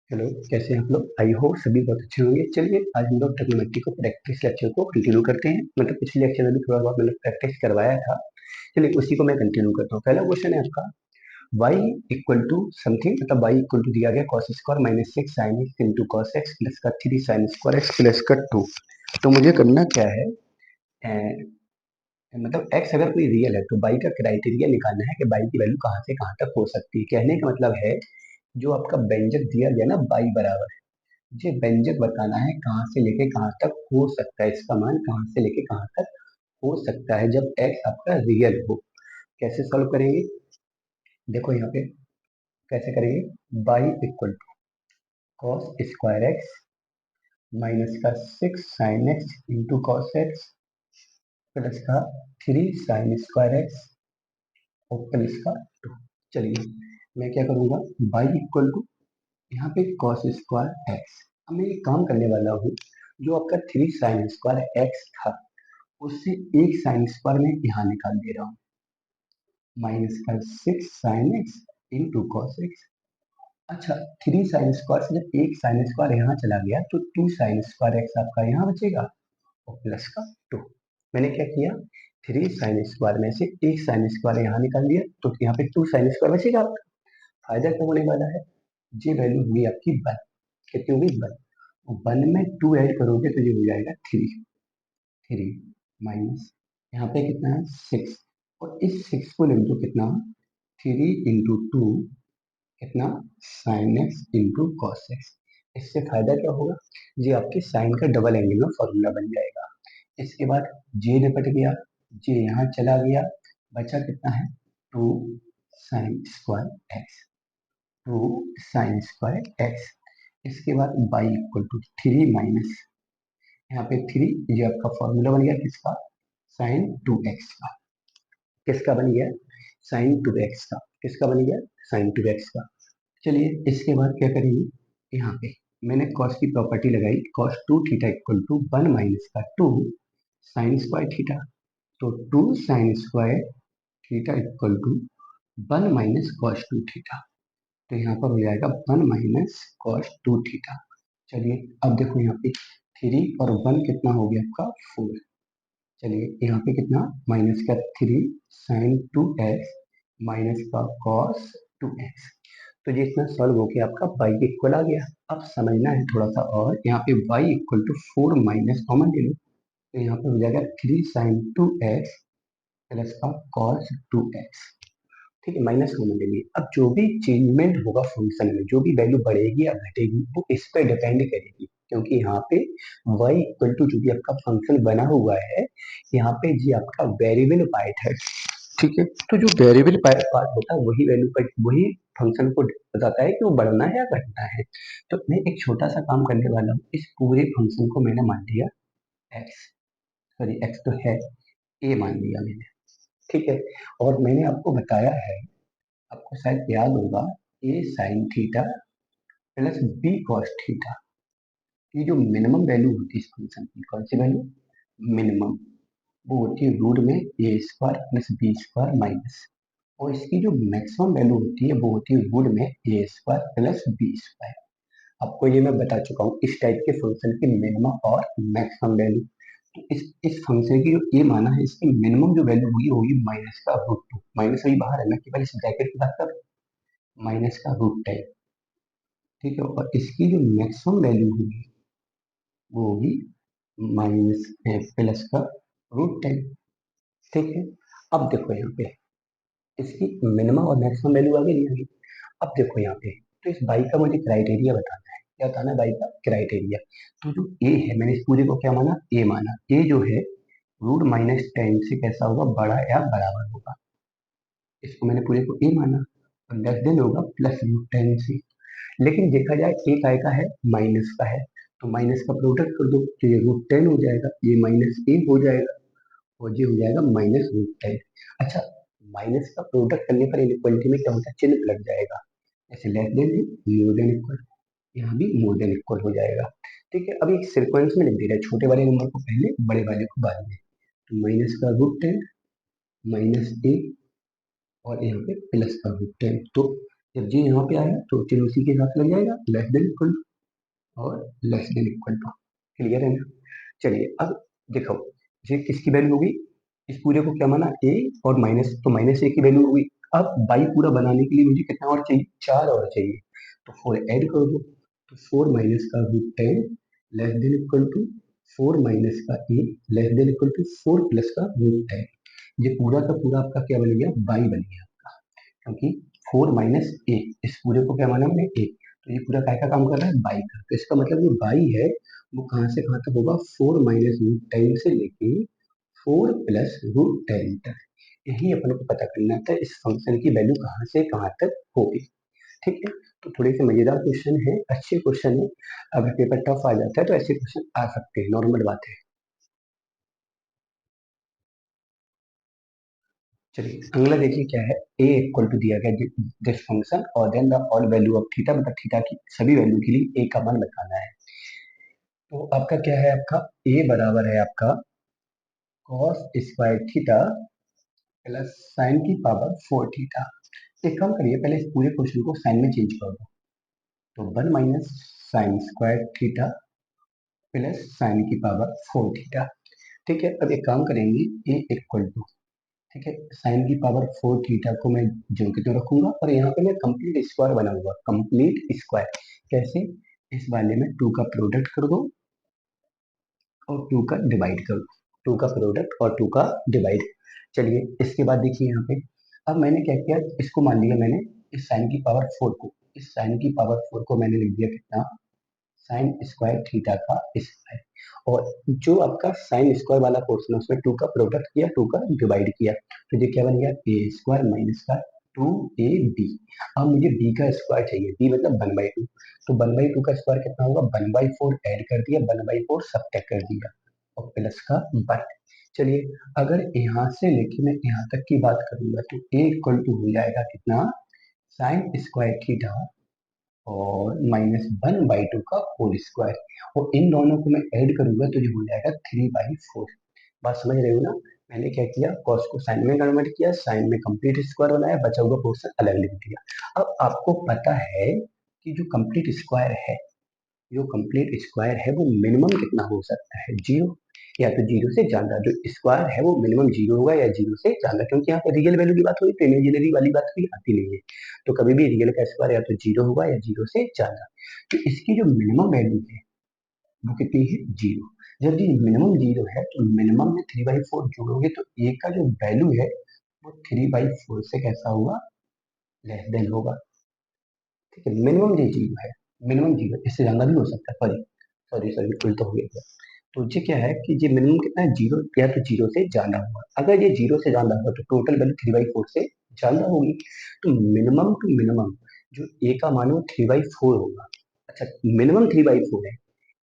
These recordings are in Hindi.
हेलो, कैसे हैं आप लोग? आई होप सभी बहुत अच्छे होंगे। चलिए आज हम लोग ट्रिग्नोमेट्री को प्रैक्टिस लेक्चर को कंटिन्यू करते हैं। मतलब पिछले लेक्चर में भी थोड़ा बहुत मैंने प्रैक्टिस करवाया था। चलिए उसी को मैं कंटिन्यू करता हूँ। पहला क्वेश्चन है आपका y इक्वल टू समथिंग, मतलब y इक्वल टू दिया गया cos square minus six sine x into cos x plus का three sine square x plus का टू। तो मुझे करना क्या है, मतलब x अगर कोई रियल है तो y का क्राइटेरिया निकालना है कि y की वैल्यू कहाँ से कहाँ तक हो सकती है। कहने का मतलब है जो आपका व्यंजक दिया गया ना y बराबर, ये व्यंजक बताना है कहाँ से लेके कहाँ तक हो सकता है, इसका मान कहाँ से लेके कहाँ तक हो सकता है जब x आपका रियल हो। कैसे सॉल्व करेंगे, देखो यहाँ पे कैसे करेंगे। y equal to cos square x minus का six sine x into cos x plus का थ्री साइन स्क्वायर एक्स और प्लस का टू। चलिए मैं क्या करूँगा, y इक्वल टू यहाँ पे कॉस स्क्वायर एक्स। अब मैं एक काम करने वाला हूँ, जो आपका थ्री साइन स्क्वायर एक्स था उससे एक साइन स्क्वायर में यहाँ निकाल दे रहा हूँ, माइनस का six sine x into cos x. अच्छा, थ्री साइन स्क्वायर से जब एक साइन स्क्वायर यहाँ चला गया तो टू साइन स्क्वायर एक्स आपका यहाँ बचेगा और प्लस का टू। मैंने क्या किया, थ्री साइन स्क्वायर में से एक साइन स्क्वायर यहाँ निकाल दिया तो यहाँ पे टू साइन स्क्वायर बचेगा आपका। फायदा क्या होने वाला है, ये वैल्यू हुई आपकी वन। कितनी होगी, वन। वन में टू ऐड करोगे तो ये हो जाएगा थ्री। थ्री माइनस यहाँ पे कितना है, सिक्स। और इस सिक्स को लिख दो कितना, थ्री इंटू टू, कितना, sign x into cos x. इससे फायदा क्या होगा, ये आपके साइन का डबल एंगल में फॉर्मूला बन जाएगा। इसके बाद जे निपट गया, जे यहाँ चला गया, बचा कितना है, two sine square X, two sine square X. इसके बाद Y equal to three minus यहाँ पे थ्री, ये आपका फॉर्मूला बन गया किसका, साइन टू एक्स का। किसका बन गया, साइन टू एक्स का। किसका बन गया, साइन टू एक्स का। चलिए इसके बाद क्या करेंगे, यहाँ पे मैंने कॉस की प्रॉपर्टी लगाई, cos two theta equal to one minus का टू साइन स्क्वायर थीटा। तो two sine square theta equal to one minus cos two theta. तो यहाँ पर हो जाएगा one minus cos two theta. चलिए अब देखो यहाँ पे थ्री और वन कितना हो गया आपका, फोर। चलिए यहाँ पे कितना, माइनस का three sine two x minus का कॉस टू एक्स। तो ये इतना सॉल्व होके आपका y इक्वल आ गया। अब समझना है थोड़ा सा, और यहाँ पे y equal to four minus common ले लो तो यहाँ पे हो जाएगा three sine two X plus का कॉस टू एक्स। ठीक है, माइनस कॉमन ले लिए। अब जो भी चेंजमेंट होगा फंक्शन में, जो भी वैल्यू बढ़ेगी या घटेगी वो इस पर डिपेंड करेगी, क्योंकि यहाँ पे y इक्वल टू जो भी आपका फंक्शन बना हुआ है, यहाँ पे जी आपका वेरिएबल पार्ट है। ठीक है, तो जो वेरिएबल पार्ट होता है वही वैल्यू पर, वही फंक्शन को बताता है कि वो बढ़ना है या घटना है। तो मैं एक छोटा सा काम करने वाला हूँ, इस पूरे फंक्शन को मैंने मान लिया एक्स, सॉरी एक्स तो है, ए मान लिया मैंने। ठीक है, और मैंने आपको बताया है, आपको शायद याद होगा, A sine theta plus B cos theta की जो मिनिमम वैल्यू होती है इस फंक्शन की, कौन सी वैल्यू, मिनिमम, वो होती है रूट में A square plus B square minus, और इसकी जो मैक्सिमम वैल्यू होती है वो होती है रूट में A square plus B square. आपको ये मैं बता चुका हूँ, इस टाइप के फंक्शन की मिनिमम और मैक्सिमम वैल्यू। तो इस फंक्शन की जो ए माना है, इसकी मिनिमम जो वैल्यू होगी होगी माइनस का रूट टू। माइनस अभी बाहर है, मैं केवल इस ब्रैकेट की बात कर, माइनस का रूट टेन। ठीक है, और इसकी जो मैक्सिमम वैल्यू होगी वो होगी माइनस प्लस का रूट टेन। ठीक है, अब देखो यहाँ पे इसकी मिनिमम और मैक्सिमम वैल्यू आगे नहीं आएगी। अब देखो यहाँ पे, तो इस बाई का मुझे क्राइटेरिया बताना है, क्या बताना है बाई का क्राइटेरिया। तो जो ए है, मैंने इस पूरे को क्या माना, ए माना। ए जो है रूट माइनस टेन से कैसा होगा, बड़ा या बराबर होगा। इसको मैंने पूरे को ए माना, और लेस देन होगा प्लस रूट टेन से। लेकिन देखा जाए ए काय का है, माइनस का है, तो माइनस का प्रोडक्ट कर दो तो ये रूट टेन हो जाएगा, ये माइनस ए हो जाएगा और ये हो जाएगा माइनस रूट टेन। अच्छा, माइनस का प्रोडक्ट करने पर इनइक्वालिटी में क्या होता है, चिन्ह लग जाएगा, जैसे लेस देन है, मोर देन इक्वल, यहाँ भी मोर देन इक्वल हो जाएगा। ठीक है, अब एक सीक्वेंस में लिख दे रहा है, छोटे वाले नंबर को पहले, बड़े वाले को बाद में। तो माइनस का रूट टेन माइनस ए और यहाँ पे प्लस का रूट टेन। तो जब जी यहाँ पे आएगा तो चिन्ह उसी के साथ लग जाएगा, लेस देन इक्वल और less than equal to. Clear है ना? चलिए अब देखो, ये किसकी वैल्यू होगी, इस पूरे को क्या माना ए और माइनस, तो माइनस ए की वैल्यू होगी। अब बाई पूरा बनाने के लिए मुझे कितना और चाहिए, 4 और चाहिए, तो 4 ऐड कर दो, तो 4 माइनस का root 10 less than equal to 4 minus का A less than equal to 4 plus का रूट 10। ये पूरा का पूरा आपका क्या बन गया, बाई बन गया आपका, क्योंकि 4 माइनस ए, इस पूरे को क्या माना मैंने, ए, तो ये पूरा काय का काम कर रहा है, बाई का, तो इसका मतलब जो बाई है वो कहाँ से कहाँ तक होगा, 4 माइनस रूट 10 से लेके 4 प्लस रूट 10 तक। यही अपन को पता करना था, इस फंक्शन की वैल्यू कहाँ से कहाँ तक होगी। ठीक है, तो थोड़े से मजेदार क्वेश्चन है, अच्छे क्वेश्चन है। अगर पेपर टफ आ जाता है तो ऐसे क्वेश्चन आ सकते हैं, नॉर्मल बात है। चलिए अगला देखिए क्या है, ए इक्वल टू दिया गया दिस फंक्शन और then the all value of theta, मतलब थीटा की सभी वैल्यू के लिए ए का मान बताना है। तो आपका क्या है, आपका ए बराबर है आपका cos square theta plus sign की पावर 4 थीटा। एक काम करिए, पहले इस पूरे क्वेश्चन को साइन में चेंज कर दो, तो 1 minus sign square theta plus sign की पावर 4 थीटा। ठीक है, अब एक काम करेंगे, ए इक्वल टू, ठीक है, साइन की पावर 4 थीटा को मैं जो की तो रखूंगा और यहाँ पे मैं कंप्लीट स्क्वायर बनाऊंगा, कंप्लीट स्क्वायर कैसे, इस वाले में 2 का प्रोडक्ट कर दो और 2 का डिवाइड कर दो, 2 का प्रोडक्ट और 2 का डिवाइड। चलिए इसके बाद देखिए यहाँ पे, अब मैंने क्या किया, इसको मान लिया मैंने, इस साइन की पावर 4 को, इस साइन की पावर 4 को मैंने लिख दिया कितना, साइन स्क्वायर थीटा का स्क्वायर, और जो आपका साइन स्क्वायर वाला पोर्शन है उसमें 2 का प्रोडक्ट किया, 2 का डिवाइड किया, तो ये क्या बन गया, ए स्क्वायर माइनस का 2ab। अब मुझे b का स्क्वायर चाहिए, b मतलब 1/2, तो 1/2 का स्क्वायर कितना होगा, 1/4 ऐड कर दिया, 1/4 सब्ट्रैक्ट कर दिया और प्लस का 1। चलिए अगर यहाँ से लेके मैं यहाँ तक की बात करूंगा तो a इक्वल टू हो जाएगा कितना, साइन स्क्वायर थीटा और -1/2 का होल स्क्वायर, और इन दोनों को मैं ऐड करूंगा तो ये हो जाएगा 3/4। बात समझ रहे हो ना? मैंने क्या किया, कॉस को साइन में कन्वर्ट किया, साइन में कंप्लीट स्क्वायर बनाया, बचा हुआ पोर्शन अलग लिख दिया। अब आपको पता है कि जो कंप्लीट स्क्वायर है, जो कंप्लीट स्क्वायर है वो मिनिमम कितना हो सकता है, जीरो, या तो जीरो से ज्यादा, जो स्क्वायर है वो मिनिमम जीरो होगा या जीरो से ज्यादा, क्योंकि यहाँ पे रियल वैल्यू की बात हुई तो इमेजिनरी वाली बात कोई आती नहीं है, तो कभी भी रियल का स्क्वायर या तो जीरो होगा या जीरो से ज्यादा। तो इसकी जो मिनिमम वैल्यू है वो कितनी है, जीरो। जब ये मिनिमम जीरो है तो मिनिमम में 3/4 जोड़ोगे तो ए का जो वैल्यू है वो 3/4 से कैसा होगा, लेस देन होगा। ठीक है, मिनिमम ये जीरो है, मिनिमम जीरो, इससे ज्यादा भी हो सकता है, सॉरी सॉरी सॉरी उल्टा हो गया। तो ये क्या है कि ये मिनिमम कितना है, जीरो, या तो जीरो से ज्यादा होगा, अगर ये जीरो से ज्यादा होगा तो टोटल वैल्यू 3/4 से ज्यादा होगी, तो मिनिमम टू मिनिमम जो ए का मान है वो 3/4 होगा। अच्छा, मिनिमम 3/4 है,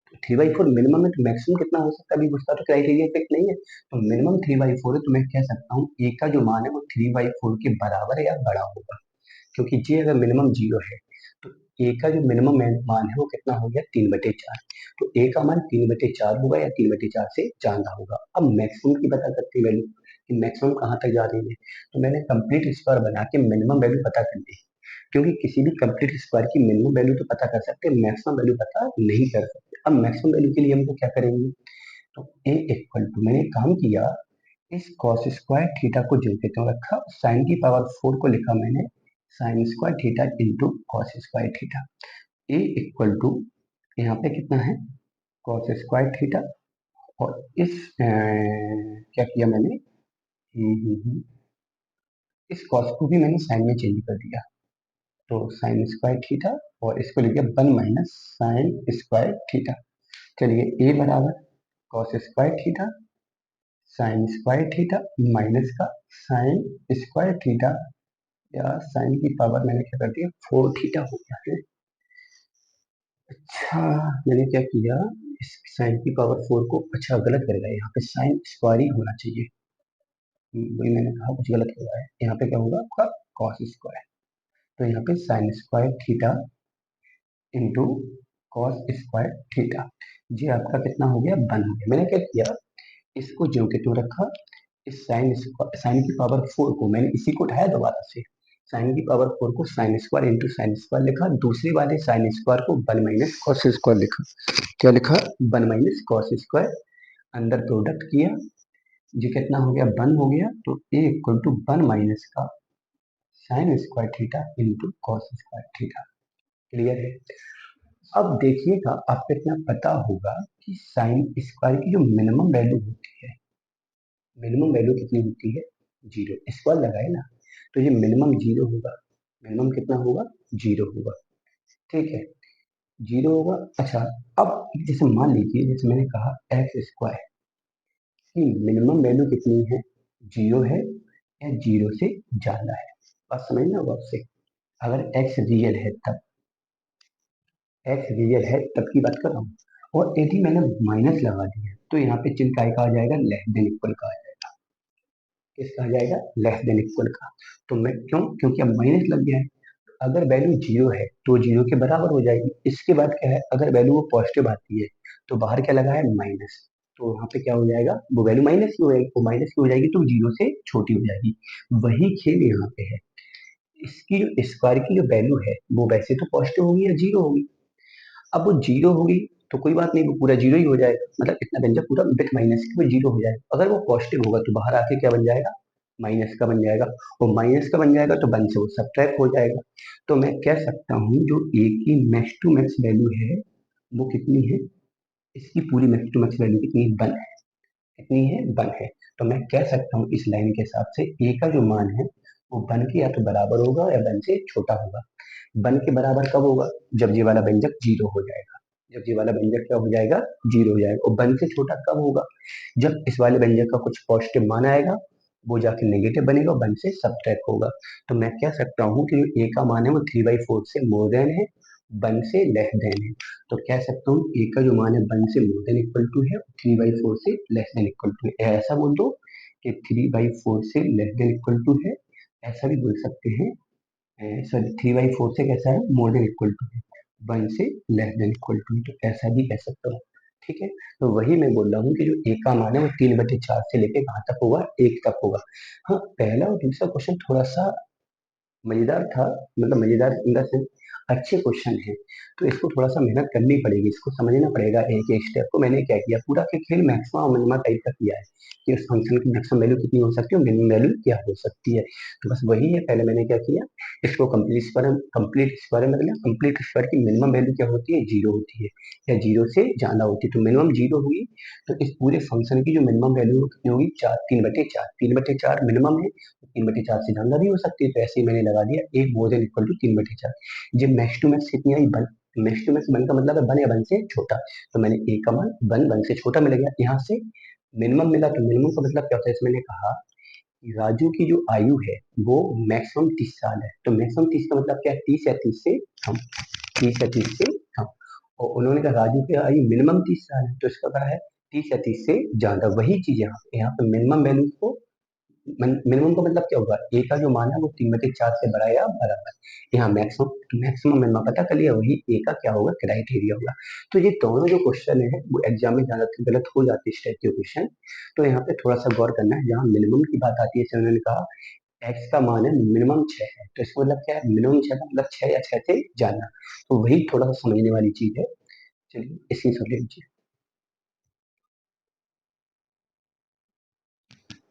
तो 3/4 मिनिमम है, तो मैक्सिमम कितना हो सकता है, अभी उसका तो क्राइटेरिया फिक्स नहीं है, तो मिनिमम 3/4 है, तो मैं कह सकता हूँ ए का जो मान है वो 3/4 के बराबर है या बड़ा होगा, क्योंकि ये अगर मिनिमम जीरो है तो ए का जो मिनिमम मान है वो कितना हो गया, 3/4, तो ए का मान 3/4 होगा या 3/4 से ज्यादा होगा। अब मैक्सिमम की पता करते वैल्यू कि मैक्सिमम कहाँ तक जा रही है, तो मैंने कंप्लीट स्क्वायर बना के मिनिमम वैल्यू पता कर ली, क्योंकि किसी भी कंप्लीट स्क्वायर की मिनिमम वैल्यू तो पता कर सकते हैं, मैक्सिमम वैल्यू पता नहीं कर सकते। अब मैक्सिमम वैल्यू के लिए हमको क्या करेंगे, तो ए इक्वल टू, मैंने काम किया, इस cos स्क्वायर थीटा को जो कहते हैं रखा, साइन की पावर 4 को लिखा मैंने sine square theta into cos square theta. A equal to, यहाँ पे कितना है, कॉस स्क्वायर थीटा, और इस क्या किया मैंने, इस कॉस को भी मैंने साइन में चेंज कर दिया, तो साइन स्क्वायर थीटा, और इसको लिख दिया 1 माइनस साइन स्क्वायर थीटा। चलिए ए बराबर cos square theta sine square theta minus का साइन स्क्वायर थीटा, या साइन की पावर मैंने क्या कर दिया 4 थीटा हो गया है। अच्छा, मैंने क्या किया, इस साइन की पावर 4 को, अच्छा गलत कर गया, यहाँ पे साइन स्क्वायर ही होना चाहिए, वही मैंने कहा कुछ गलत हो रहा है, यहाँ पे क्या होगा आपका कॉस स्क्वायर, तो यहाँ पे sign square theta into cos square theta, ये आपका कितना हो गया, 1 हो गया। मैंने क्या किया, इसको ज्यों के त्यों रखा, इस साइन साइन की पावर 4 को मैंने इसी को उठाया दोबारा से, साइन की पावर 4 को sine square into sine square लिखा, दूसरे वाले साइन स्क्वायर को 1 माइनस कॉस स्क्वायर लिखा। क्या लिखा? 1 माइनस कॉस स्क्वायर। अंदर प्रोडक्ट किया, ये कितना हो गया? 1 हो गया, तो ए इक्वल टू 1 माइनस का sign square theta into cos square theta. Clear है? अब देखिएगा, आपको इतना पता होगा कि साइन स्क्वायर की जो मिनिमम वैल्यू होती है, मिनिमम वैल्यू कितनी होती है? 0। स्क्वायर लगाए ना, तो ये मिनिमम 0 होगा। मिनिमम कितना होगा? 0 होगा। ठीक है, 0 होगा। अच्छा, अब जैसे मान लीजिए, जैसे मैंने कहा एक्स स्क्वायर की मिनिमम वैल्यू कितनी है? 0 है या 0 से ज्यादा है? बात समझना होगा आपसे। अगर एक्स रियल है तब, एक्स रियल है तब की बात कर रहा हूँ। और यदि मैंने माइनस लगा दिया तो यहाँ पे चिन्ह काय का आ जाएगा? लेस देन इक्वल का आ जाएगा। किसका आ जाएगा? लेस देन इक्वल का। तो मैं क्यों? क्योंकि अब माइनस लग गया है। अगर वैल्यू 0 है तो 0 के बराबर हो जाएगी। इसके बाद क्या है? अगर वैल्यू वो पॉजिटिव आती है तो बाहर क्या लगा है? माइनस। तो वहां पे क्या हो जाएगा? वो वैल्यू माइनस की हो जाएगी। वो माइनस की हो जाएगी तो 0 से छोटी हो जाएगी। वही खेल यहाँ पे है। इसकी जो स्क्वायर की जो वैल्यू है वो वैसे तो पॉजिटिव होगी या 0 होगी। अब वो 0 होगी तो कोई बात नहीं, वो पूरा 0 ही हो जाएगा, मतलब इतना व्यंजक पूरा बिट माइनस के वो 0 हो जाएगा। अगर वो पॉजिटिव होगा तो बाहर आके क्या बन जाएगा? माइनस का बन जाएगा। और माइनस का बन जाएगा तो 1 से वो सब्ट्रैक्ट हो जाएगा। तो मैं कह सकता हूँ जो ए की मैक्स टू मैक्स वैल्यू है वो कितनी है? इसकी पूरी मैक्स टू मैक्स वैल्यू कितनी है? 1 है। कितनी है? 1 है। तो मैं कह सकता हूँ इस लाइन के हिसाब से ए का जो मान है वो 1 के या तो बराबर होगा या 1 से छोटा होगा। 1 के बराबर कब होगा? जब ये वाला व्यंजक 0 हो जाएगा। जब ये वाला व्यंजक क्या हो जाएगा? 0 हो जाएगा। और 1 से छोटा कब होगा? जब इस वाले व्यंजक का कुछ पॉजिटिव मान आएगा, वो जाके नेगेटिव बनेगा, 1 से सब्ट्रैक्ट होगा। तो मैं कह सकता हूँ कि जो ए का मान है वो 3/4 से मोर देन है, 1 से लेस देन है। तो कह सकता हूँ ए का जो मान है 1 से मोर देन इक्वल टू है, 3/4 से लेस देन इक्वल टू है। ऐसा बोल दो कि 3/4 से लेस देन इक्वल टू है। ऐसा भी बोल सकते हैं, सॉरी 3/4 से कैसा है? मोर देन इक्वल टू है, 1 से लेस देन इक्वल टू है। तो ऐसा भी कह सकता हूँ। ठीक है, तो वही मैं बोल रहा हूँ कि जो ए का मान है वो 3/4 से लेके कहाँ तक होगा? 1 तक होगा। हाँ, पहला और दूसरा क्वेश्चन थोड़ा सा मजेदार था, मतलब मजेदार इन द सेंस अच्छे क्वेश्चन है। तो इसको थोड़ा सा मेहनत करनी पड़ेगी, इसको समझना पड़ेगा एक एक स्टेप को। मैंने क्या किया, पूरा के खेल मैक्सिमम और मिनिमम टाइप का किया है कि उस फंक्शन की मैक्सिमम वैल्यू कितनी हो सकती है और मिनिमम वैल्यू क्या हो सकती है। तो बस वही है। पहले मैंने क्या किया, इसको कंप्लीट स्क्वायर में लिया। कंप्लीट स्क्वायर की मिनिमम वैल्यू क्या होती है? 0 होती है या 0 से ज्यादा होती है। तो मिनिमम 0 हुई, तो इस पूरे फंक्शन की जो मिनिमम वैल्यू कितनी होगी? 4, 3/4। 3/4 मिनिमम है, 3/4 से ज्यादा भी हो सकती है। तो ऐसे ही मैंने लगा दिया ए मोर देन इक्वल टू 3/4। जब मैक्स टू मैक्स कितनी आई? 1। मैक्स टू मैक्स 1 का मतलब है 1 या 1 से छोटा। तो मैंने ए का मान 1 से छोटा मिल गया। यहाँ से मिनिमम मिला, तो मिनिमम का मतलब क्या होता है? इसमें मैंने कहा कि राजू की जो आयु है वो मैक्सिमम 30 साल है। तो मैक्सिमम 30 का मतलब क्या है? 30 या 30 से कम। 30 या 30 से कम। और उन्होंने कहा राजू की आयु मिनिमम 30 साल है, तो इसका क्या है? 30 या 30 से ज्यादा। वही चीज यहाँ पे मिनिमम वैल्यू को, मिनिमम का मतलब क्या होगा? ए का जो मान है वो 3/4 से बड़ा या बराबर। यहाँ मैक्सिमम मैक्सिमम मिनिमम पता कर लिया, वही ए का क्या होगा? क्राइटेरिया होगा। तो ये दोनों जो क्वेश्चन है वो एग्जाम में ज्यादातर गलत हो जाते हैं, इस टाइप के क्वेश्चन। तो यहाँ पे थोड़ा सा गौर करना है। जहाँ मिनिमम की बात आती है, जैसे उन्होंने कहा एक्स का मान है मिनिमम 6 है, तो इसका मतलब क्या है? मिनिमम 6 का मतलब 6 या 6 से ज्यादा। तो वही थोड़ा सा समझने वाली चीज है। चलिए इसकी समझ लीजिए।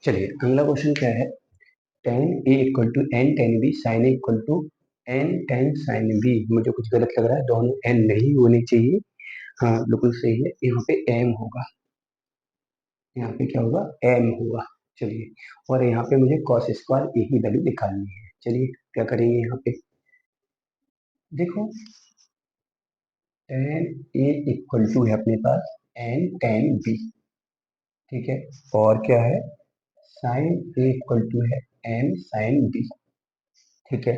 चलिए अगला क्वेश्चन क्या है? Tan A equal to N tan B sine A equal to N tan sine B. मुझे कुछ गलत लग रहा है, दोनों एन नहीं होने चाहिए। हाँ बिल्कुल सही है, यहाँ पे एम होगा। यहाँ पे क्या होगा? एम होगा। चलिए, और यहाँ पे मुझे कॉस स्क्वायर ए की वैल्यू निकालनी है। चलिए क्या करेंगे यहाँ पे? देखो, टेन ए इक्वल टू है अपने पास एन टेन बी। ठीक है, और क्या है? साइन ए इक्वल टू है एम साइन बी। ठीक है,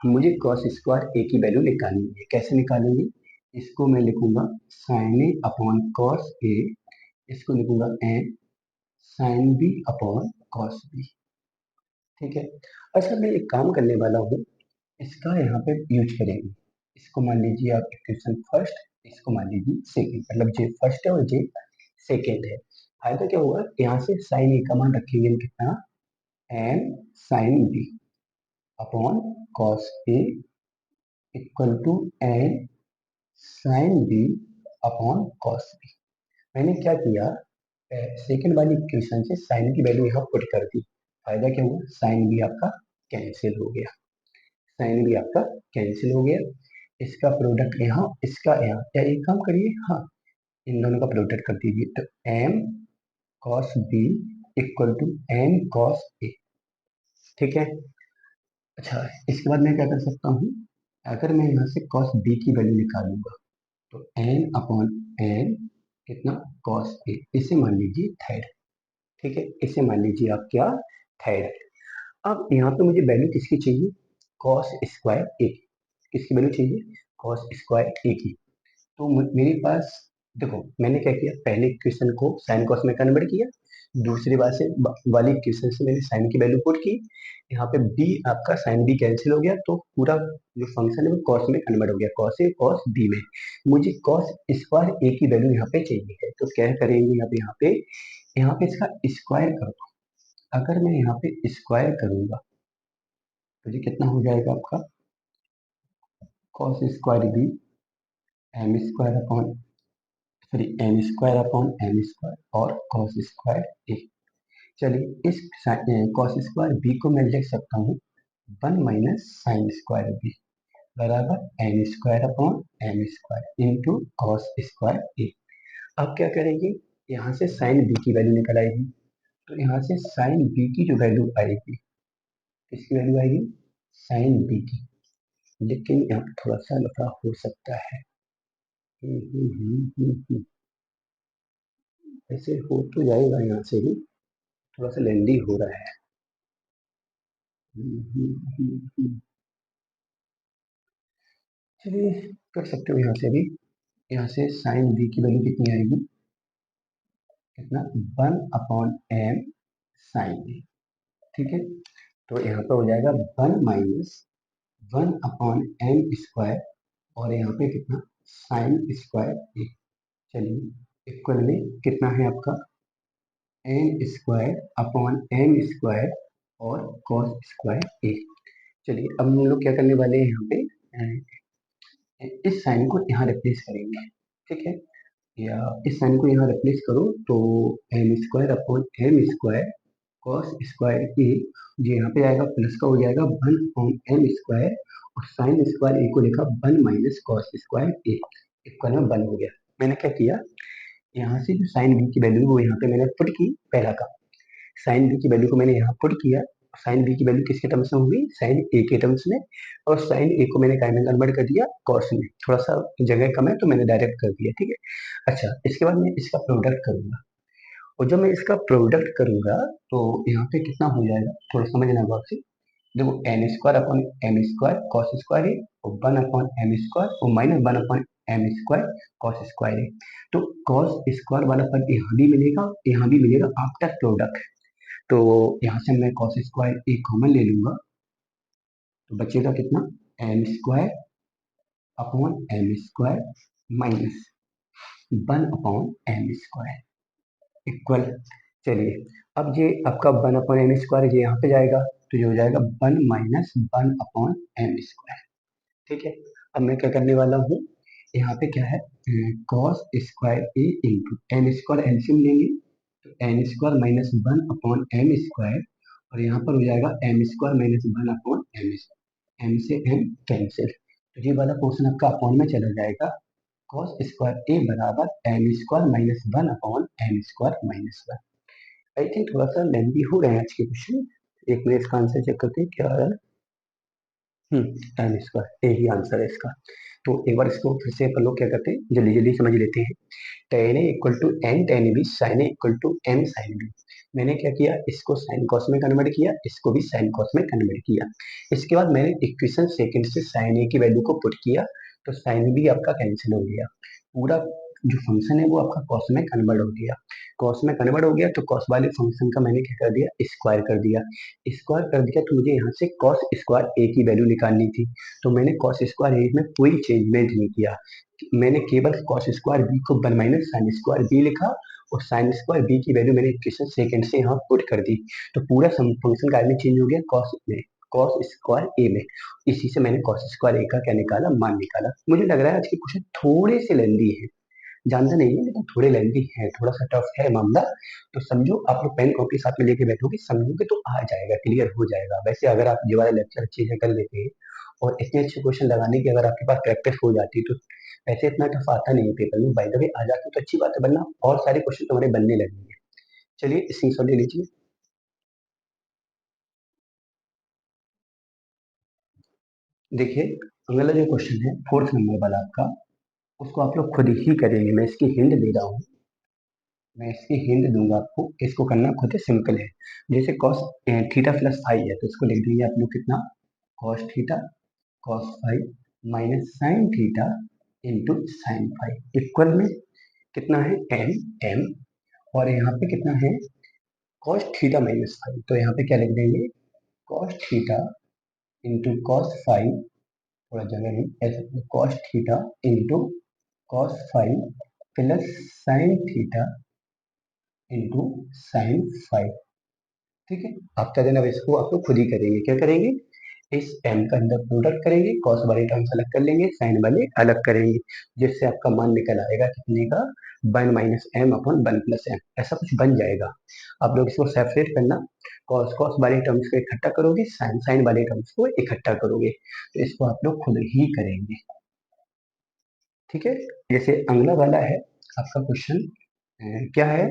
मुझे कॉस स्क्वायर ए की वैल्यू निकालनी है। कैसे निकालेंगे? इसको मैं लिखूंगा sine A upon cos A, इसको लिखूंगा N sine B upon cos B. ठीक है, अच्छा मैं एक काम करने वाला हूँ, इसका यहाँ पे यूज करेंगे। इसको मान लीजिए आप इक्वेशन फर्स्ट, इसको मान लीजिए सेकेंड, मतलब जे फर्स्ट है और जे सेकेंड है। फायदा क्या होगा? यहाँ से साइन ए का मान रखेंगे हम कितना? N sine B. Upon cos A equal to N sine B upon cos B. मैंने क्या किया, सेकंड वाली इक्वेशन से साइन की वैल्यू यहाँ पुट कर दी। फायदा क्या हुआ, साइन भी आपका कैंसिल हो गया, साइन भी आपका कैंसिल हो गया। इसका प्रोडक्ट यहाँ, इसका यहाँ, या एक काम करिए, हाँ इन दोनों का प्रोडक्ट कर दीजिए, तो M cos B equal to N cos A. ठीक है। अच्छा, इसके बाद मैं क्या कर सकता हूँ, अगर मैं यहाँ से कॉस बी की वैल्यू निकालूंगा तो एन अपॉन एन कितना, कॉस ए, इसे मान लीजिए थर्ड। ठीक है, इसे मान लीजिए आप क्या, थर्ड। अब यहाँ पे मुझे वैल्यू किसकी चाहिए, कॉस स्क्वायर ए की। किसकी वैल्यू चाहिए, कॉस स्क्वायर ए की। तो मेरे पास देखो, मैंने क्या किया, पहले इक्वेशन को साइन कॉस में कन्वर्ट किया, दूसरी बार से वाली इक्वेशन से मैंने साइन की वैल्यू पुट की। यहाँ पे बी आपका साइन बी कैंसिल हो गया, तो पूरा जो फंक्शन है वो कॉस में कन्वर्ट हो गया, कॉस ए कॉस बी में। मुझे कॉस स्क्वायर ए की वैल्यू यहाँ पे चाहिए है, तो क्या करेंगे, अब यहाँ पे इसका स्क्वायर करो। अगर मैं यहाँ पे स्क्वायर करूंगा तो ये कितना हो जाएगा आपका, cos square B M square upon, sorry M square upon M square और कॉस स्क्वायर ए। चलिए इस कॉस स्क्वायर बी को मैं लिख सकता हूँ 1 - साइन स्क्वायर बी बराबर M square upon M square into cos square A. अब क्या करेंगे, यहाँ से साइन बी की वैल्यू निकल आएगी, तो यहाँ से साइन बी की जो वैल्यू आएगी, किसकी वैल्यू आएगी, साइन बी की। लेकिन यहाँ पे थोड़ा सा लफड़ा हो सकता है। ऐसे हो तो जाएगा, यहाँ से भी थोड़ा सा लेंदी हो रहा है। चलिए कर सकते हो यहाँ से भी, यहाँ से साइन बी की वैल्यू कितनी आएगी, कितना, 1/m साइन बी। ठीक है, तो यहाँ पे हो जाएगा 1 - 1/m स्क्वायर, और यहाँ पे कितना, साइन स्क्वायर ए। चलिए इक्वल में कितना है आपका, N square upon M square और कॉस स्क्वायर ए। चलिए अब हम लोग क्या करने वाले हैं, यहाँ पे इस साइन को यहाँ रिप्लेस करेंगे। ठीक है, या इस साइन को यहाँ रिप्लेस करो तो M square upon M square cos square A, जो यहाँ पे आएगा प्लस का हो जाएगा 1/m स्क्वायर, और साइन स्क्वायर ए को लिखा 1 - कॉस स्क्वायर ए, इक्वल में 1 हो गया। मैंने क्या किया, यहाँ से जो साइन बी की वैल्यू वो यहाँ पे मैंने पुट की, पहला काम, साइन बी की वैल्यू को मैंने यहाँ पुट किया। साइन बी की वैल्यू किसके टर्म्स में होगी, साइन ए के टर्म्स में, और साइन ए को मैंने काय में कन्वर्ट कर दिया, कॉस में। थोड़ा सा जगह कम है तो मैंने डायरेक्ट कर दिया। ठीक है, अच्छा इसके बाद मैं इसका प्रोडक्ट करूंगा, और जब मैं इसका प्रोडक्ट करूंगा तो यहाँ पे कितना हो जाएगा, थोड़ा समझना बात से। देखो N square upon M square cos square है, और 1/m स्क्वायर और -1/m स्क्वायर कॉस स्क्वायर है। तो कॉस स्क्वायर वाला पद यहाँ भी मिलेगा, यहाँ भी मिलेगा आफ्टर प्रोडक्ट। तो यहाँ से मैं कॉस स्क्वायर एक कॉमन ले लूंगा, तो बचेगा कितना, M square upon M square minus 1/m square equal. चलिए अब ये आपका 1/m स्क्वायर ये यहाँ पे जाएगा, तो ये हो जाएगा 1 - 1/m स्क्वायर। ठीक है, अब मैं क्या करने वाला हूँ, यहाँ पे क्या है, कॉस स्क्वायर ए इंटू एम स्क्वायर एलसीएम लेंगे, तो एन स्क्वायर -1/m स्क्वायर, और यहाँ पर हो जाएगा एम स्क्वायर -1/m, एम से एम कैंसिल, तो ये वाला पोर्शन आपका अपॉन में चला जाएगा। कॉस स्क्वायर ए बराबर M square -1/m square -1। I think थोड़ा सा लेंदी हो रहे हैं आज के क्वेश्चन, एक मिनट इसका आंसर चेक करते हैं क्या आ रहा है। एम स्क्वायर यही आंसर है इसका। तो एक बार इसको फिर से अपन लोग क्या करते हैं, जल्दी जल्दी समझ लेते हैं। Tan A equal to N tan B sine A equal to M sine B. मैंने क्या किया, इसको साइन कॉस में कन्वर्ट किया, इसको भी साइन कॉस में कन्वर्ट किया। इसके बाद मैंने इक्वेशन सेकंड से साइन ए की वैल्यू को पुट किया, तो साइन बी आपका कैंसिल हो गया, पूरा जो फंक्शन है वो आपका कॉस में कन्वर्ट हो गया। कॉस में कन्वर्ट हो गया तो कॉस वाले फंक्शन का मैंने क्या कर दिया, स्क्वायर कर दिया। स्क्वायर कर दिया तो मुझे यहाँ से कॉस स्क्वायर ए की वैल्यू निकालनी थी, तो मैंने कॉस स्क्वायर ए में कोई चेंजमेंट नहीं किया, मैंने केवल कॉस स्क्वायर बी को 1 - साइन स्क्वायर बी लिखा, और साइन स्क्वायर बी की वैल्यू मैंने इक्वेशन सेकंड से यहाँ पुट कर दी, तो पूरा फंक्शन का में चेंज हो गया कॉस में। कॉस स्क्वायर ए में। इसी से मैंने कॉस स्क्वायर ए का क्या निकाला, मान निकाला। मुझे लग रहा है आज के क्वेश्चन थोड़े से लेंदी है, जानते नहीं है लेकिन थोड़े लेंदी है, थोड़ा सा टफ है मामला। तो समझो, आप लोग पेन कॉपी साथ में लेके बैठोगे, समझोगे तो आ जाएगा, क्लियर हो जाएगा। वैसे अगर आप ये वाला लेक्चर अच्छे से कर लेते हैं और इतने अच्छे क्वेश्चन लगाने की अगर आपके पास प्रैक्टिस हो जाती तो ऐसे इतना टफ आता नहीं है पेपर में। बाय द वे आ जाती तो अच्छी बात है, वरना और सारे क्वेश्चन तुम्हारे बनने लगेंगे। चलिए स्क्रीनशॉट ले लीजिए। देखिए, अगला जो क्वेश्चन है फोर्थ नंबर वाला आपका, उसको आप लोग खुद ही करेंगे। मैं इसकी हिंट दे रहा हूँ, मैं इसकी हिंट दूंगा आपको, इसको करना खुद ही सिंपल है। जैसे कॉस थीटा प्लस फाइव है तो इसको लिख देंगे आप लोग कितना, cos theta cos five minus sign theta into sine five equal में कितना है एम एम, और यहाँ पे कितना है कॉस थीटा माइनस फाइव, तो यहाँ पे क्या लिख देंगे cos theta into cos five, थोड़ा जगह नहीं ऐसे, cos theta into cos five plus sign theta into sine five. ठीक है, आप क्या देना, अब इसको आप लोग खुद ही करेंगे। क्या करेंगे, इस m का अंदर प्रोडक्ट करेंगे, कॉस वाले टर्म्स अलग कर लेंगे, साइन वाले अलग करेंगे, जिससे आपका मान निकल आएगा कितने का, one minus M upon one plus M, ऐसा कुछ बन जाएगा। आप लोग इसको सेपरेट करना, कॉस कॉस वाले टर्म्स को इकट्ठा करोगे, साइन साइन वाले टर्म्स को इकट्ठा करोगे, तो इसको आप लोग खुद ही करेंगे। ठीक है, जैसे अगला वाला है आपका क्वेश्चन, क्या है,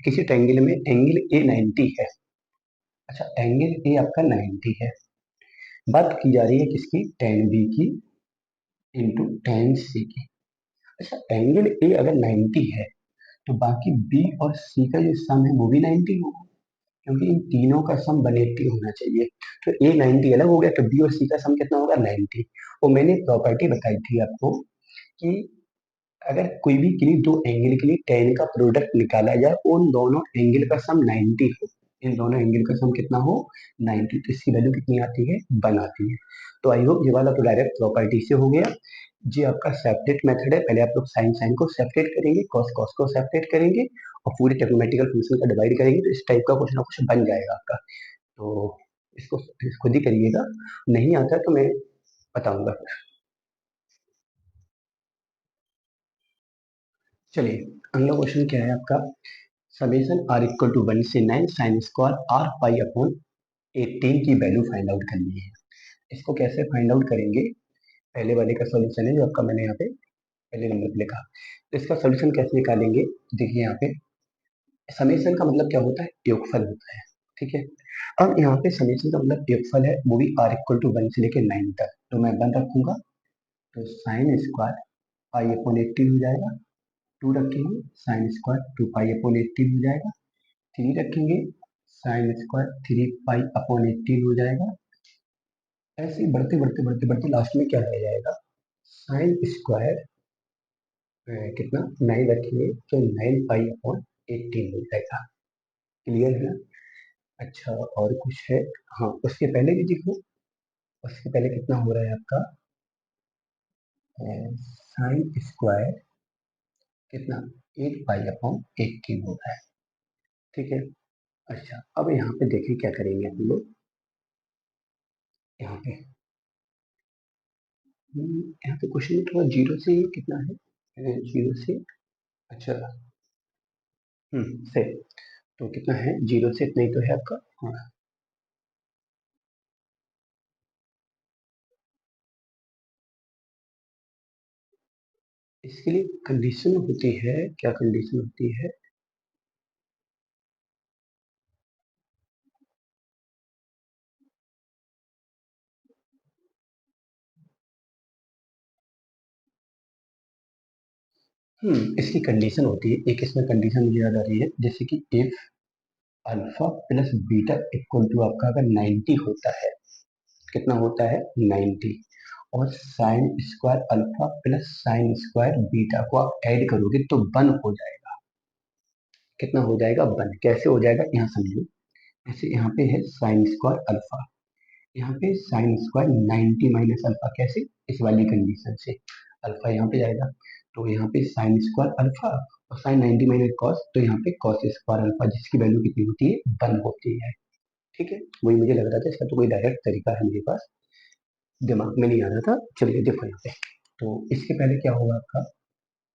किसी ट्रायंगल में एंगल ए 90 है। अच्छा, एंगल ए आपका 90 है, बात की जा रही है किसकी, tan बी की इंटू tan सी की। अच्छा, एंगल ए अगर 90 है तो बाकी बी और सी का जो सम है वो भी 90 होगा, क्योंकि इन तीनों का सम 180 होना चाहिए। तो ए 90 अलग हो गया तो बी और सी का सम कितना होगा, 90। और मैंने प्रॉपर्टी बताई थी आपको कि अगर कोई भी किन्हीं दो एंगल के लिए tan का प्रोडक्ट निकाला जाए, उन दोनों एंगल का सम 90 हो, इन दोनों एंगल का सम कितना हो, 90, तो इसकी वैल्यू कितनी आती है, 1 आती है। तो आई होप ये वाला तो डायरेक्ट प्रॉपर्टी से हो गया। जी आपका सेपरेट मेथड है, पहले आप लोग साइन साइन को सेपरेट करेंगे, कॉस कॉस को सेपरेट करेंगे और पूरे ट्रिग्नोमेट्रिकल फंक्शन का डिवाइड करेंगे, तो इस टाइप का कुछ ना कुछ बन जाएगा आपका। तो इसको खुद ही करिएगा, नहीं आता तो मैं बताऊंगा। चलिए, अगला क्वेश्चन क्या है आपका, summation r equal to one से nine sine square r pi upon 18 की वैल्यू फाइंड आउट करनी है। इसको कैसे फाइंड आउट करेंगे, पहले वाले का सॉल्यूशन है जो आपका मैंने यहाँ पे पहले नंबर पे लिखा, तो इसका सॉल्यूशन कैसे निकालेंगे। देखिए यहाँ पे समेशन का मतलब क्या होता है, योगफल होता है। ठीक है, अब यहाँ पे समेशन का मतलब योगफल है, वो भी आर इक्वल टू वन से लेके नाइन तक, तो मैं वन रखूंगा, तो साइन स्क्वायर पाई अपॉन 18 हो जाएगा, टू रखेंगे sine square two pi upon 18 हो जाएगा, थ्री रखेंगे sine square three pi upon 18 हो जाएगा। ऐसे ही बढ़ते बढ़ते बढ़ते बढ़ते लास्ट में क्या रह जाएगा, साइन स्क्वायर कितना, नाइन रखेंगे तो नाइन पाई अपॉन 18 हो जाएगा। क्लियर है ना। अच्छा, और कुछ है, हाँ उसके पहले भी देखो, उसके पहले कितना हो रहा है आपका, साइन स्क्वायर कितना, 8 पाई अपॉन 18 हो रहा है। ठीक है, अच्छा अब यहाँ पे देखिए क्या करेंगे हम लोग, यहाँ पे यहाँ पे क्वेश्चन में थोड़ा जीरो से कितना है, जीरो से, अच्छा से, तो कितना है, जीरो से इतना ही तो है आपका। हाँ, इसके लिए कंडीशन होती है, क्या कंडीशन होती है, इसकी कंडीशन होती है, एक इसमें कंडीशन मुझे याद आ रही है, जैसे कि if alpha plus beta equal to आपका अगर 90 होता है, कितना होता है 90, और sine square alpha plus sine square beta को आप ऐड करोगे तो वन हो जाएगा। कितना हो जाएगा, वन। कैसे हो जाएगा, यहाँ समझो, जैसे यहाँ पे है साइन स्क्वायर अल्फा, यहाँ पे साइन स्क्वायर 90 माइनस अल्फा, कैसे, इस वाली कंडीशन से अल्फा यहाँ पे जाएगा, तो यहाँ पे साइन स्क्वायर अल्फा और साइन 90 माइनस कॉस, तो यहाँ पे कॉस स्क्वायर अल्फा जिसकी वैल्यू कितनी होती है, वन होती है। ठीक है, वही मुझे लग रहा था, इसका तो कोई डायरेक्ट तरीका है मेरे पास, दिमाग में नहीं आ रहा था। चलिए देखो यहाँ पे, तो इसके पहले क्या होगा आपका,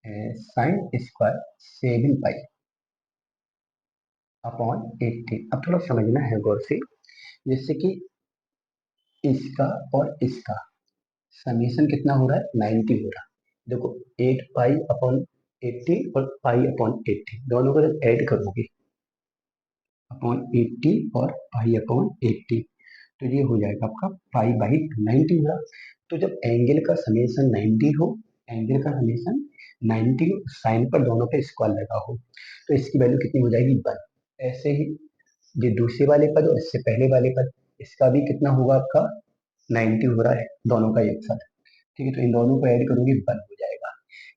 साइन स्क्वायर 7 पाई अपॉन 18। अब थोड़ा समझना है गौर से, जिससे कि इसका और इसका समीशन कितना हो रहा है, 90 हो रहा है। देखो 8 पाई अपॉन 80 और पाई अपॉन 80 दोनों को जब ऐड करोगे, अपॉन 80 और पाई अपॉन 80, तो ये हो जाएगा आपका पाई बाई 90 हुआ। तो जब एंगल का समेशन 90 हो, एंगल का समेशन 90 हो, साइन पर दोनों पे स्क्वायर लगा हो, तो इसकी वैल्यू कितनी हो जाएगी, 1। ऐसे ही ये दूसरे वाले पद और इससे पहले वाले पद, इसका भी कितना होगा आपका, 90 हो रहा है दोनों का एक साथ। ठीक है, तो इन दोनों को ऐड करोगे 1 हो जाएगा।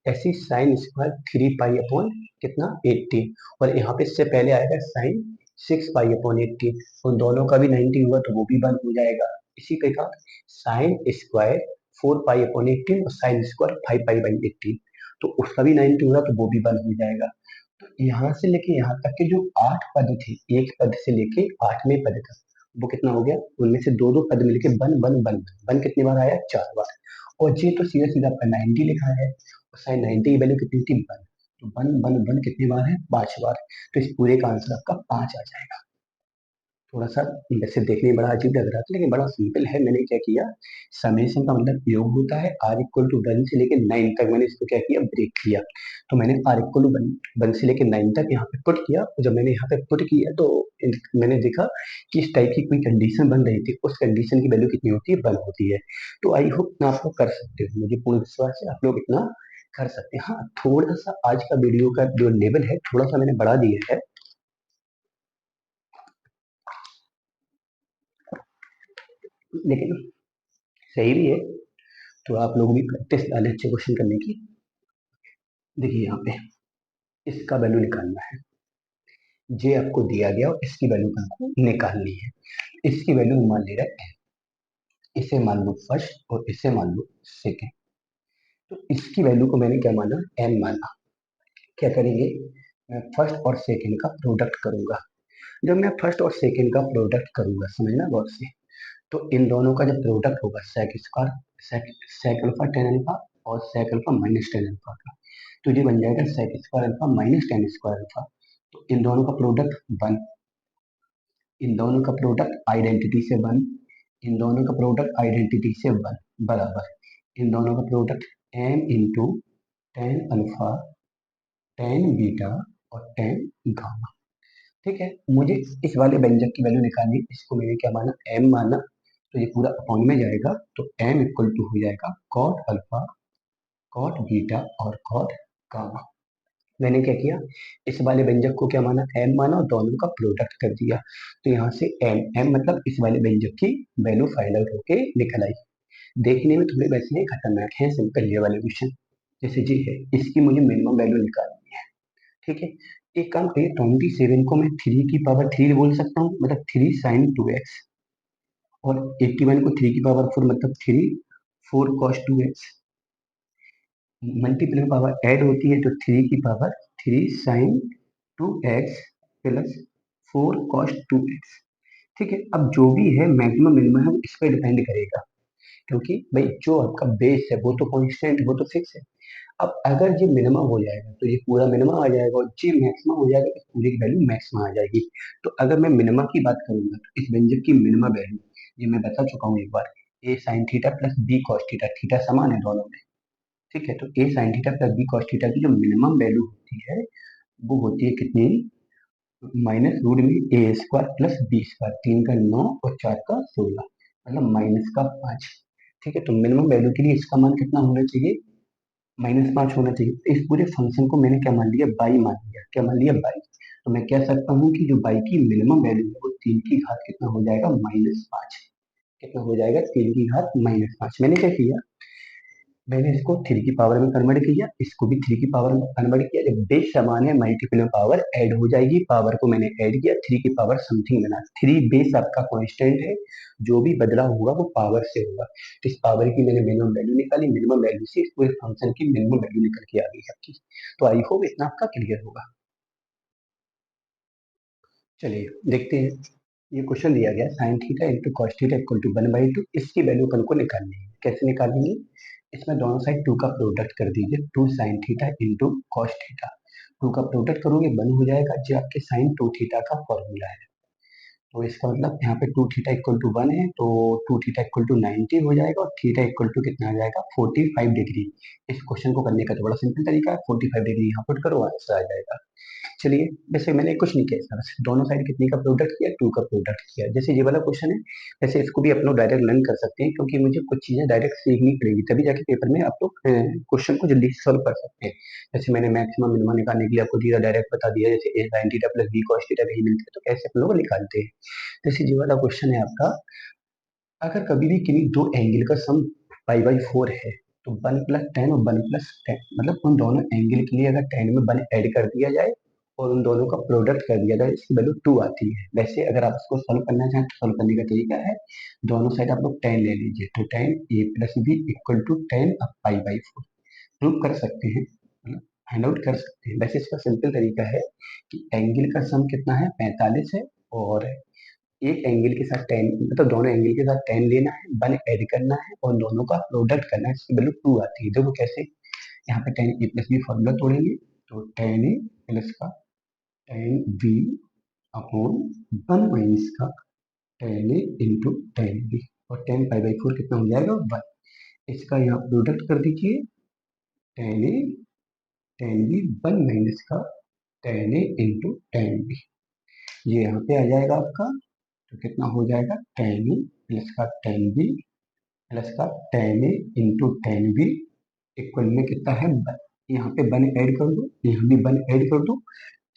ऐसे साइन स्क्वायर 3 पाई अपॉन कितना, 80, और यहाँ पे इससे पहले आएगा साइन 6 पाई अपॉन 80, उन दोनों का भी 90 हुआ तो वो भी 1 हो जाएगा। इसी प्रकार साइन स्क्वायर 4 पाई अपॉन 18 और साइन स्क्वायर 5 पाई बाई 18, तो उसका भी 90 हुआ तो वो भी 1 हो जाएगा। तो यहाँ से लेके यहाँ तक के जो 8 पद थे, एक पद से लेके 8वें पद तक, वो कितना हो गया, उनमें से दो दो पद मिलके 1 1 1 1 कितनी बार आया, 4 बार। और ये तो सीधा सीधा आपका 90 लिखा है, और साइन 90 की वैल्यू कितनी थी, 1, तो 1 1 1 कितनी बार है, 5 बार। तो इस पूरे का आंसर आपका 5 आ जाएगा। थोड़ा सा वैसे देखने में बड़ा अजीब लग रहा था, लेकिन बड़ा सिंपल है। मैंने क्या किया, समेशन का मतलब योग होता है, आर इक्वल टू 1 से लेके 9 तक मैंने इसको क्या किया, ब्रेक किया। तो मैंने आर इक्वल टू 1 से लेके 9 तक यहाँ पे पुट किया, और जब मैंने यहाँ पे पुट किया तो मैंने देखा कि इस टाइप की कोई कंडीशन बन रही थी, उस कंडीशन की वैल्यू कितनी होती है, 1 होती है। तो आई होप इतना आप लोग कर सकते हो, मुझे पूर्ण विश्वास है आप लोग इतना कर सकते हैं। हाँ, थोड़ा सा आज का वीडियो का जो लेवल है थोड़ा सा मैंने बढ़ा दिया है, लेकिन सही भी है। तो आप लोग भी प्रैक्टिस डालें अच्छे क्वेश्चन करने की। देखिए यहाँ पे इसका वैल्यू निकालना है, जे आपको दिया गया और इसकी वैल्यू आपको निकालनी है। इसकी वैल्यू मान ले रहा है, इसे मान लो फर्स्ट और इसे मान लो सेकेंड। तो इसकी वैल्यू को मैंने क्या माना, एम माना। क्या करेंगे, मैं फर्स्ट और सेकेंड का प्रोडक्ट करूंगा। जब मैं फर्स्ट और सेकेंड का प्रोडक्ट करूंगा, समझना गौर से, तो इन दोनों का जब प्रोडक्ट होगा sec square, sec alpha tan alpha और sec alpha minus tan alpha का, तो ये बन जाएगा sec square alpha minus tan square alpha. तो इन दोनों का प्रोडक्ट 1, इन दोनों का प्रोडक्ट आइडेंटिटी से 1, इन दोनों का प्रोडक्ट आइडेंटिटी से 1 बराबर इन दोनों का product M into tan alpha tan beta और टेन गामा। ठीक है, मुझे इस वाले व्यंजक की वैल्यू निकालनी है, इसको मैंने क्या माना, एम माना। तो ये पूरा अपॉन में जाएगा, तो एम इक्वल टू हो जाएगा कॉट अल्फा कॉट बीटा और कॉट गामा। मैंने क्या किया, इस वाले व्यंजक को क्या माना, एम माना, और दोनों का प्रोडक्ट कर दिया। तो यहाँ से एम एम मतलब इस वाले व्यंजक की वैल्यू फाइंड आउट होके निकल आई। देखने में थोड़े वैसे ही खतरनाक है, सिंपल ये वाले क्वेश्चन। जैसे जी है, इसकी मुझे मिनिमम वैल्यू निकालनी है। ठीक है, एक काम करिए, 27 को मैं 3 की पावर 3 बोल सकता हूँ, मतलब 3 sin 2x, और 81 को 3 की पावर 4 मतलब 3 4 cos 2x। Multiple power add होती है तो 3 की power 3 sin 2x plus 4 cos 2x। ठीक है, अब जो भी है मैक्सिमम मिनिमम है वो इस पर डिपेंड करेगा, क्योंकि भाई जो आपका बेस है वो तो कांस्टेंट, वो तो फिक्स है। अब अगर ये मिनिमम हो जाएगा तो ये पूरा मिनिमम आ जाएगा, और ये मैक्सिमम हो जाएगा तो पूरी की वैल्यू मैक्सिमम आ जाएगी। तो अगर मैं मिनिमम की बात करूंगा तो इस व्यंजक की मिनिमम वैल्यू, ये मैं बता चुका हूँ एक बार, A sine theta plus B cos theta, theta समान है दोनों में। ठीक है, तो A sine theta plus B cos theta की जो मिनिमम वैल्यू होती है वो होती है कितनी, माइनस रूट में A square plus B square, 3 का 9 और 4 का 16, मतलब -5। ठीक है, तो मिनिमम वैल्यू के लिए इसका मान कितना होना चाहिए, -5 होना चाहिए। तो इस पूरे फंक्शन को मैंने क्या मान लिया, बाई मान लिया। क्या मान लिया, बाई। तो मैं कह सकता हूँ कि जो बाई की मिनिमम वैल्यू है वो 3 की घात कितना हो जाएगा, -5। कितना हो जाएगा, 3 की घात -5। मैंने क्या किया, मैंने इसको 3 की पावर में कन्वर्ट किया, इसको भी 3 की पावर में कन्वर्ट किया। जब बेस समान है मल्टीपल में पावर ऐड हो जाएगी, पावर को मैंने ऐड किया, 3 की पावर समथिंग बना। 3 बेस आपका कांस्टेंट है, जो भी बदला होगा वो पावर से होगा। तो इस पावर की मैंने मिनिमम वैल्यू निकाली, मिनिमम वैल्यू से इस पूरे फंक्शन की मिनिमम वैल्यू निकल के आ गई आपकी। तो आई होप इतना आपका क्लियर होगा। चलिए देखते हैं। ये क्वेश्चन दिया गया sine theta into cos theta equal to 1/2, इसकी वैल्यू अपन को निकालनी है। कैसे निकालेंगे? इसमें दोनों साइड 2 का प्रोडक्ट कर दीजिए, 2 sign theta into cos theta. 2 का प्रोडक्ट करोगे 1 हो जाएगा, जो आपके साइन 2 थीटा का फॉर्मूला है। तो इसका मतलब यहाँ पे 2 थीटा इक्वल टू 1 है, तो 2 थीटा इक्वल टू 90 हो जाएगा, और थीटा इक्वल टू कितना आ जाएगा 45 डिग्री। इस क्वेश्चन को करने का तो बड़ा सिंपल तरीका है, 45 डिग्री यहाँ पुट करो, आंसर आ जाएगा। चलिए, वैसे मैंने कुछ नहीं किया इसका, बस दोनों साइड कितने का प्रोडक्ट किया, 2 का प्रोडक्ट किया। जैसे ये वाला क्वेश्चन है, वैसे इसको भी आप लोग डायरेक्ट लर्न कर सकते हैं, क्योंकि मुझे कुछ चीजें डायरेक्ट सीखनी पड़ेगी, तभी जाके पेपर में आप लोग क्वेश्चन को जल्दी सॉल्व कर सकते हैं। जैसे मैंने मैक्सिमम मिनिमम निकालने के लिए आपको सीधा डायरेक्ट बता दिया, जैसे A sine theta plus B cos theta कहीं मिलते हैं तो कैसे आप लोग निकालते हैं। जैसे ये वाला क्वेश्चन है आपका, अगर कभी भी किन्हीं दो एंगल का सम पाई बाई 4 है, तो 1 प्लस टेन और 1 प्लस टेन, मतलब उन दोनों एंगल के लिए अगर 10 में 1 ऐड कर दिया जाए और उन दोनों का प्रोडक्ट कर दिया जाए, इसकी वैल्यू 2 आती है। वैसे अगर आप इसको सॉल्व करना चाहें तो सॉल्व करने का तरीका है, दोनों साइड आप लोग 10 ले लीजिए, तो 10 A plus B equal to 10 pi by 4। Prove कर सकते हैं, मतलब फाइंड आउट कर सकते हैं। वैसे इसका सिंपल तरीका है कि एंगल का सम कितना है, 45 है, और एक एंगल के साथ टेन, मतलब दोनों एंगल के साथ टेन लेना है, 1 ऐड करना है और दोनों का प्रोडक्ट करना है, इसकी वैल्यू 2 आती है। देखो कैसे, यहाँ पे टेन ए प्लस बी फॉर्मूला तोड़ेंगे, तो टेन ए प्लस का टेन बी अपॉन 1 माइनस का टेन ए इंटू टेन बी, और टेन पाई बाई 4 कितना हो जाएगा 1। इसका यहाँ प्रोडक्ट कर दीजिए, टेन ए टेन बी 1 माइनस का टेन ए इंटू टेन बी, ये यहाँ पे आ जाएगा आपका। तो कितना हो जाएगा, टेन ए प्लस का टेन बी प्लस का टेन ए इंटू टेन बी इक्वल में कितना है 1। यहाँ पे 1 ऐड कर दो, यहाँ भी 1 ऐड कर दो।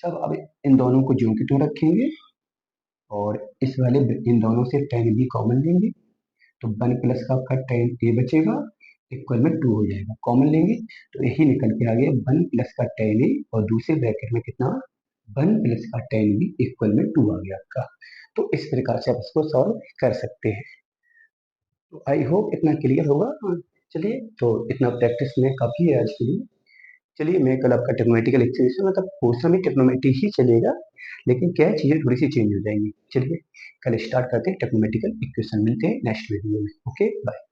सब अब इन दोनों को ज्यों की त्यों रखेंगे, और इस वाले इन दोनों से टेन बी कॉमन लेंगे, तो 1 प्लस का आपका टेन ए बचेगा, इक्वल में 2 हो जाएगा। कॉमन लेंगे तो यही निकल के आ गया 1 प्लस का टेन ए, और दूसरे ब्रैकेट में कितना 1 प्लस का टेन बी इक्वल में 2 आ गया आपका। तो इस प्रकार से आप इसको सॉल्व कर सकते हैं। तो आई होप इतना क्लियर होगा। चलिए, तो इतना प्रैक्टिस में काफ़ी है आज के लिए। चलिए, मैं कल आपका टेक्नोमेटिकल एक्सरसाइज, मतलब पोर्शन में टेक्नोमेटिक ही चलेगा, लेकिन क्या चीज़ें थोड़ी सी चेंज हो जाएंगी। चलिए, कल स्टार्ट करते हैं टेक्नोमेटिकल इक्वेशन। मिलते हैं नेक्स्ट वीडियो में। Okay, bye.